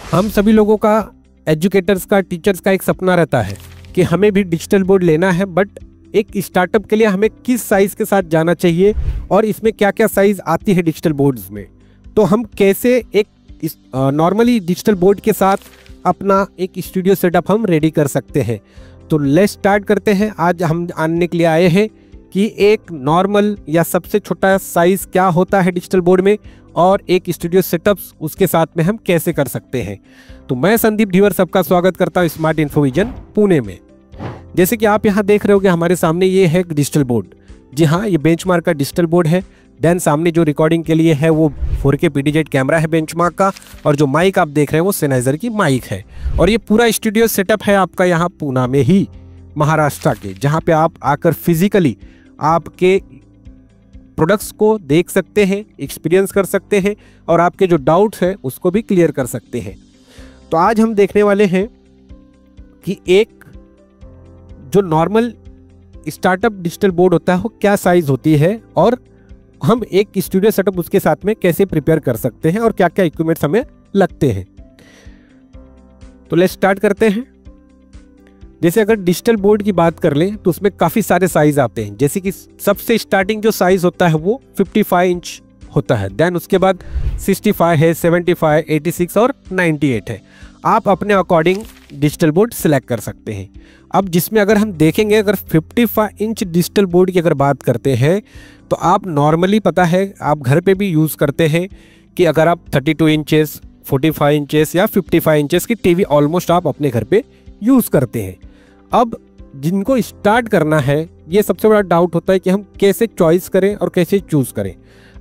हम सभी लोगों का, एजुकेटर्स का, टीचर्स का एक सपना रहता है कि हमें भी डिजिटल बोर्ड लेना है, बट एक स्टार्टअप के लिए हमें किस साइज़ के साथ जाना चाहिए और इसमें क्या क्या साइज़ आती है डिजिटल बोर्ड्स में। तो हम कैसे एक नॉर्मली डिजिटल बोर्ड के साथ अपना एक स्टूडियो सेटअप हम रेडी कर सकते हैं। तो लेट्स स्टार्ट करते हैं। आज हम जानने के लिए आए हैं कि एक नॉर्मल या सबसे छोटा साइज़ क्या होता है डिजिटल बोर्ड में और एक स्टूडियो सेटअप्स उसके साथ में हम कैसे कर सकते हैं। तो मैं संदीप धीवर सबका स्वागत करता हूँ स्मार्ट इन्फोविजन पुणे में। जैसे कि आप यहाँ देख रहे होगे हमारे सामने ये है डिजिटल बोर्ड। जी हाँ, ये बेंचमार्क का डिजिटल बोर्ड है। देन सामने जो रिकॉर्डिंग के लिए है वो 4K PTZ कैमरा है बेंचमार्क का, और जो माइक आप देख रहे हैं वो सेनाइजर की माइक है। और ये पूरा स्टूडियो सेटअप है आपका यहाँ पूना में ही, महाराष्ट्र के, जहाँ पे आप आकर फिजिकली आपके प्रोडक्ट्स को देख सकते हैं, एक्सपीरियंस कर सकते हैं और आपके जो डाउट्स हैं उसको भी क्लियर कर सकते हैं। तो आज हम देखने वाले हैं कि एक जो नॉर्मल स्टार्टअप डिजिटल बोर्ड होता है वो क्या साइज़ होती है और हम एक स्टूडियो सेटअप उसके साथ में कैसे प्रिपेयर कर सकते हैं और क्या क्या इक्विपमेंट्स हमें लगते हैं। तो लेट्स स्टार्ट करते हैं। जैसे अगर डिजिटल बोर्ड की बात कर लें तो उसमें काफ़ी सारे साइज़ आते हैं। जैसे कि सबसे स्टार्टिंग जो साइज़ होता है वो 55 इंच होता है। देन उसके बाद 65 है, 75, 86 और 98 है। आप अपने अकॉर्डिंग डिजिटल बोर्ड सिलेक्ट कर सकते हैं। अब जिसमें अगर हम देखेंगे, अगर 55 इंच डिजिटल बोर्ड की अगर बात करते हैं तो आप नॉर्मली, पता है आप घर पे भी यूज़ करते हैं कि अगर आप 32 इंचेस, 45 इंचेस या 55 इंचेस की टीवी ऑलमोस्ट आप अपने घर पे यूज़ करते हैं। अब जिनको स्टार्ट करना है, ये सबसे बड़ा डाउट होता है कि हम कैसे चॉइस करें और कैसे चूज़ करें।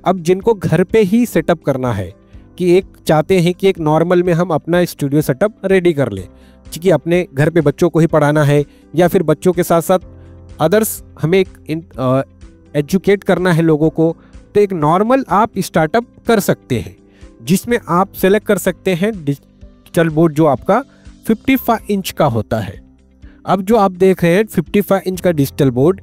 अब जिनको घर पे ही सेटअप करना है, कि एक चाहते हैं कि एक नॉर्मल में हम अपना स्टूडियो सेटअप रेडी कर लें, कि अपने घर पे बच्चों को ही पढ़ाना है या फिर बच्चों के साथ साथ अदर्स हमें एक एजुकेट करना है लोगों को, तो एक नॉर्मल आप स्टार्टअप कर सकते हैं जिसमें आप सेलेक्ट कर सकते हैं डिजिटल बोर्ड जो आपका 55 इंच का होता है। अब जो आप देख रहे हैं 55 इंच का डिजिटल बोर्ड,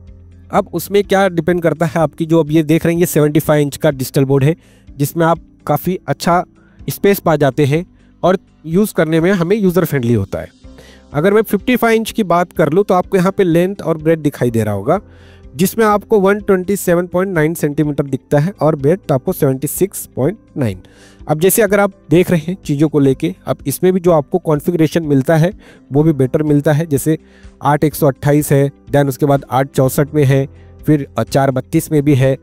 अब उसमें क्या डिपेंड करता है आपकी, जो अब ये देख रहे हैं ये 75 इंच का डिजिटल बोर्ड है जिसमें आप काफ़ी अच्छा स्पेस पा जाते हैं और यूज़ करने में हमें यूज़र फ्रेंडली होता है। अगर मैं 55 इंच की बात कर लूँ तो आपको यहाँ पे लेंथ और ब्रेथ दिखाई दे रहा होगा, जिसमें आपको 127.9 सेंटीमीटर दिखता है और ब्रेथ आपको 76.9। अब जैसे अगर आप देख रहे हैं चीज़ों को लेके, अब इसमें भी जो आपको कॉन्फ़िगरेशन मिलता है वो भी बेटर मिलता है। जैसे 8/128 है, देन उसके बाद 8/64 में है, फिर 4/32 में भी है,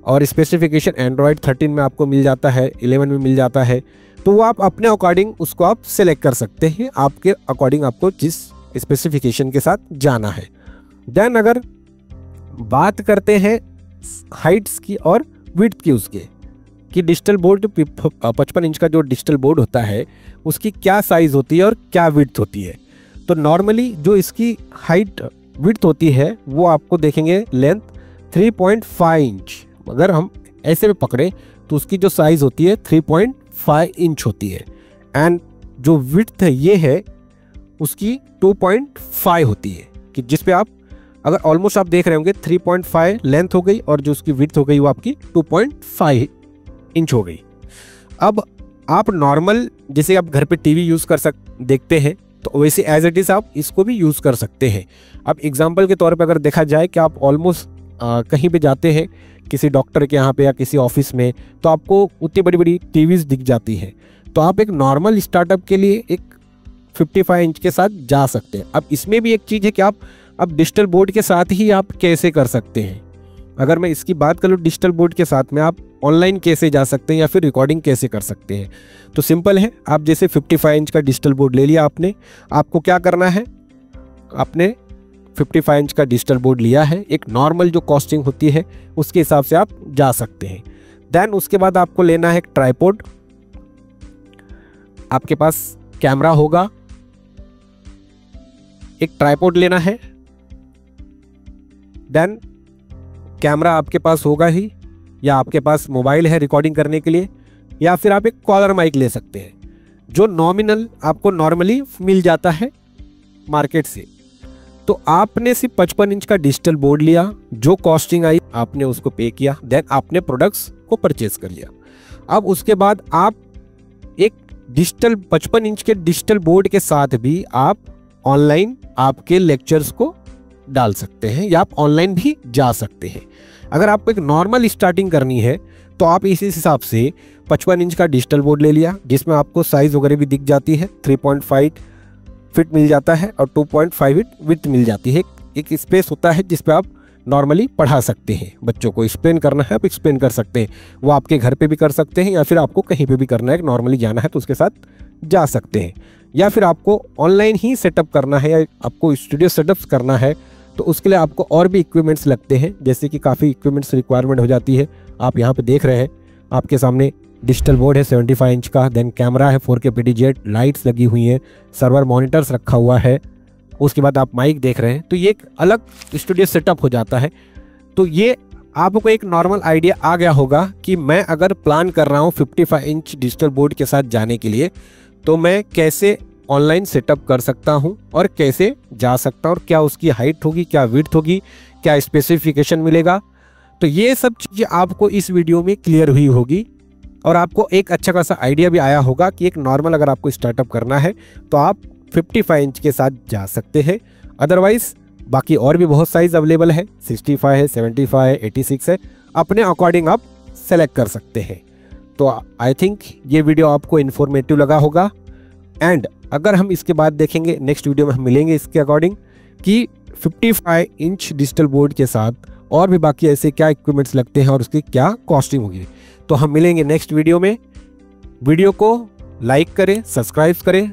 और स्पेसिफिकेशन एंड्रॉयड 13 में आपको मिल जाता है, 11 में मिल जाता है। तो वो आप अपने अकॉर्डिंग उसको आप सेलेक्ट कर सकते हैं, आपके अकॉर्डिंग आपको जिस स्पेसिफिकेशन के साथ जाना है। देन अगर बात करते हैं हाइट्स की और विड्थ की, उसके कि डिजिटल बोर्ड 55 इंच का जो डिजिटल बोर्ड होता है उसकी क्या साइज़ होती है और क्या विड्थ होती है। तो नॉर्मली जो इसकी हाइट विड्थ होती है वो आपको देखेंगे लेंथ 3.5 इंच। अगर हम ऐसे में पकड़े तो उसकी जो साइज़ होती है 3.5 इंच होती है, एंड जो विड्थ है ये है उसकी 2.5 होती है, कि जिस पे आप अगर ऑलमोस्ट आप देख रहे होंगे 3.5 लेंथ हो गई और जो उसकी विड्थ हो गई वो आपकी 2.5 इंच हो गई। अब आप नॉर्मल जैसे आप घर पे टीवी यूज़ कर देखते हैं तो वैसे एज इट इज़ आप इसको भी यूज़ कर सकते हैं। अब एग्जांपल के तौर पे अगर देखा जाए कि आप ऑलमोस्ट कहीं पे जाते हैं किसी डॉक्टर के यहाँ पे या किसी ऑफिस में, तो आपको उतनी बड़ी बड़ी टीवीज़ दिख जाती हैं। तो आप एक नॉर्मल स्टार्टअप के लिए एक 55 इंच के साथ जा सकते हैं। अब इसमें भी एक चीज़ है कि आप अब डिजिटल बोर्ड के साथ ही आप कैसे कर सकते हैं। अगर मैं इसकी बात करूँ डिजिटल बोर्ड के साथ में आप ऑनलाइन कैसे जा सकते हैं या फिर रिकॉर्डिंग कैसे कर सकते हैं, तो सिंपल है। आप जैसे 55 इंच का डिजिटल बोर्ड ले लिया आपने, आपको क्या करना है, आपने 55 इंच का डिजिटल बोर्ड लिया है, एक नॉर्मल जो कॉस्टिंग होती है उसके हिसाब से आप जा सकते हैं। देन उसके बाद आपको लेना है एक ट्राइपॉड, आपके पास कैमरा होगा, एक ट्राइपॉड लेना है। देन कैमरा आपके पास होगा ही, या आपके पास मोबाइल है रिकॉर्डिंग करने के लिए, या फिर आप एक कॉलर माइक ले सकते हैं जो नॉमिनल आपको नॉर्मली मिल जाता है मार्केट से। तो आपने सिर्फ 55 इंच का डिजिटल बोर्ड लिया, जो कॉस्टिंग आई आपने उसको पे किया, देन आपने प्रोडक्ट्स को परचेज कर लिया। अब उसके बाद आप एक डिजिटल 55 इंच के डिजिटल बोर्ड के साथ भी आप ऑनलाइन आपके लेक्चर्स को डाल सकते हैं या आप ऑनलाइन भी जा सकते हैं। अगर आपको एक नॉर्मल स्टार्टिंग करनी है तो आप इस हिसाब से 55 इंच का डिजिटल बोर्ड ले लिया, जिसमें आपको साइज़ वगैरह भी दिख जाती है, 3.5 फीट मिल जाता है और 2.5 फीट विड्थ मिल जाती है। एक स्पेस होता है जिस पे आप नॉर्मली पढ़ा सकते हैं। बच्चों को एक्सप्लेन करना है आप एक्सप्लेन कर सकते हैं, वो आपके घर पे भी कर सकते हैं या फिर आपको कहीं पे भी करना है, नॉर्मली जाना है तो उसके साथ जा सकते हैं। या फिर आपको ऑनलाइन ही सेटअप करना है या आपको स्टूडियो सेटअप्स करना है तो उसके लिए आपको और भी इक्विपमेंट्स लगते हैं, जैसे कि काफ़ी इक्विपमेंट्स रिक्वायरमेंट हो जाती है। आप यहाँ पे देख रहे हैं आपके सामने डिजिटल बोर्ड है 75 इंच का, देन कैमरा है 4K PTZ, लाइट्स लगी हुई हैं, सर्वर मॉनिटर्स रखा हुआ है, उसके बाद आप माइक देख रहे हैं। तो ये एक अलग स्टूडियो सेटअप हो जाता है। तो ये आपको एक नॉर्मल आइडिया आ गया होगा कि मैं अगर प्लान कर रहा हूँ 55 इंच डिजिटल बोर्ड के साथ जाने के लिए तो मैं कैसे ऑनलाइन सेटअप कर सकता हूं और कैसे जा सकता हूं और क्या उसकी हाइट होगी, क्या विड्थ होगी, क्या स्पेसिफिकेशन मिलेगा। तो ये सब चीज़ें आपको इस वीडियो में क्लियर हुई होगी और आपको एक अच्छा खासा आइडिया भी आया होगा कि एक नॉर्मल अगर आपको स्टार्टअप करना है तो आप 55 इंच के साथ जा सकते हैं। अदरवाइज बाकी और भी बहुत साइज़ अवेलेबल है, 65 है, 75 है, 86 है, अपने अकॉर्डिंग आप सेलेक्ट कर सकते हैं। तो आई थिंक ये वीडियो आपको इन्फॉर्मेटिव लगा होगा। एंड अगर हम इसके बाद देखेंगे नेक्स्ट वीडियो में हम मिलेंगे इसके अकॉर्डिंग कि 55 इंच डिजिटल बोर्ड के साथ और भी बाकी ऐसे क्या इक्विपमेंट्स लगते हैं और उसकी क्या कॉस्टिंग होगी। तो हम मिलेंगे नेक्स्ट वीडियो में। वीडियो को लाइक करें, सब्सक्राइब करें।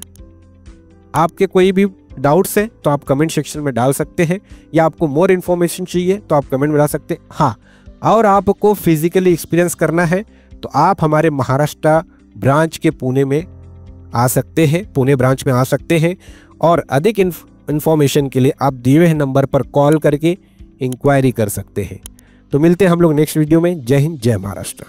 आपके कोई भी डाउट्स हैं तो आप कमेंट सेक्शन में डाल सकते हैं या आपको मोर इन्फॉर्मेशन चाहिए तो आप कमेंट में डाल सकते हैं। हाँ, और आपको फिजिकली एक्सपीरियंस करना है तो आप हमारे महाराष्ट्र ब्रांच के पुणे में आ सकते हैं, पुणे ब्रांच में आ सकते हैं और अधिक इन्फॉर्मेशन के लिए आप दिए हुए नंबर पर कॉल करके इंक्वायरी कर सकते हैं। तो मिलते हैं हम लोग नेक्स्ट वीडियो में। जय हिंद, जय महाराष्ट्र।